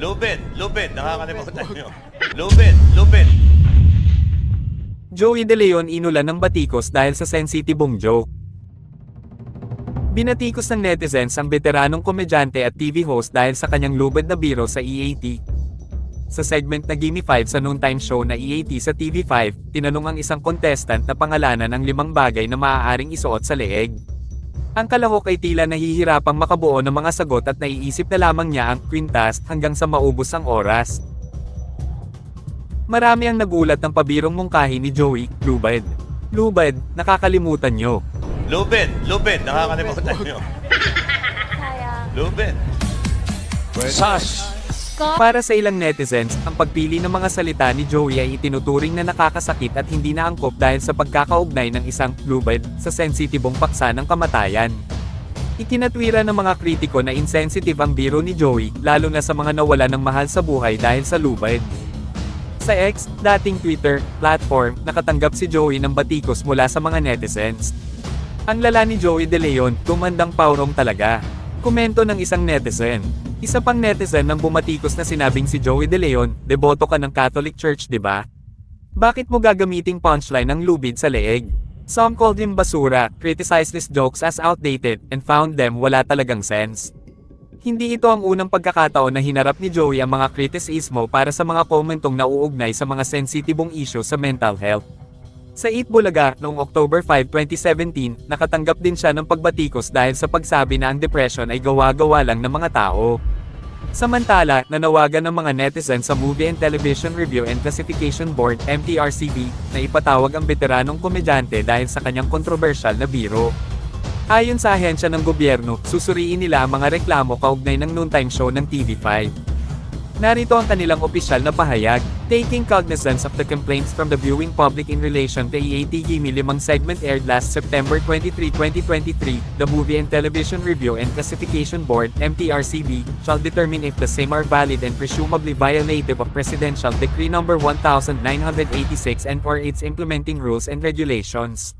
Lupin, nakakalimutan nyo. Lupin. Joey De Leon inulan ng batikos dahil sa sensitibong joke. Binatikos ng netizens ang veteranong komedyante at TV host dahil sa kanyang lubid na biro sa EAT. Sa segment na Gimme 5 sa noontime show na EAT sa TV5, tinanong ang isang contestant na pangalanan ang 5 bagay na maaaring isuot sa leeg. Ang kalahok ay tila nahihirapang makabuo ng mga sagot at naiisip na lamang niya ang kwintas hanggang sa maubos ang oras. Marami ang nagulat ng pabirong mungkahi ni Joey, Lubid, nakakalimutan nyo. Lupin, nakakalimutan nyo. Lupin. Para sa ilang netizens, ang pagpili ng mga salita ni Joey ay itinuturing na nakakasakit at hindi na angkop dahil sa pagkakaugnay ng isang lubid sa sensitibong paksa ng kamatayan. Ikinatwira ng mga kritiko na insensitive ang biro ni Joey, lalo na sa mga nawala ng mahal sa buhay dahil sa lubid. Sa X, dating Twitter, platform, nakatanggap si Joey ng batikos mula sa mga netizens. Ang lala ni Joey De Leon, tumandang paurong talaga. Komento ng isang netizen. Isa pang netizen nang bumatikos na sinabing si Joey De Leon, deboto ka ng Catholic Church, diba? Bakit mo gagamiting punchline ng lubid sa leeg? Some called him basura, criticized his jokes as outdated, and found them wala talagang sense. Hindi ito ang unang pagkakataon na hinarap ni Joey ang mga kritisismo para sa mga komentong nauugnay sa mga sensitibong issue sa mental health. Sa Eat Bulaga, noong October 5, 2017, nakatanggap din siya ng pagbatikos dahil sa pagsabi na ang depression ay gawa-gawa lang ng mga tao. Samantala, nanawagan ng mga netizen sa Movie and Television Review and Classification Board, MTRCB, na ipatawag ang veteranong komedyante dahil sa kanyang kontrobersyal na biro. Ayon sa ahensya ng gobyerno, susuriin nila ang mga reklamo kaugnay ng noontime show ng TV5. Narito ang kanilang opisyal na pahayag. Taking cognizance of the complaints from the viewing public in relation to EAT Gimme 5 segment aired last September 23, 2023, the Movie and Television Review and Classification Board, MTRCB, shall determine if the same are valid and presumably violative of Presidential Decree No. 1986 and or its implementing rules and regulations.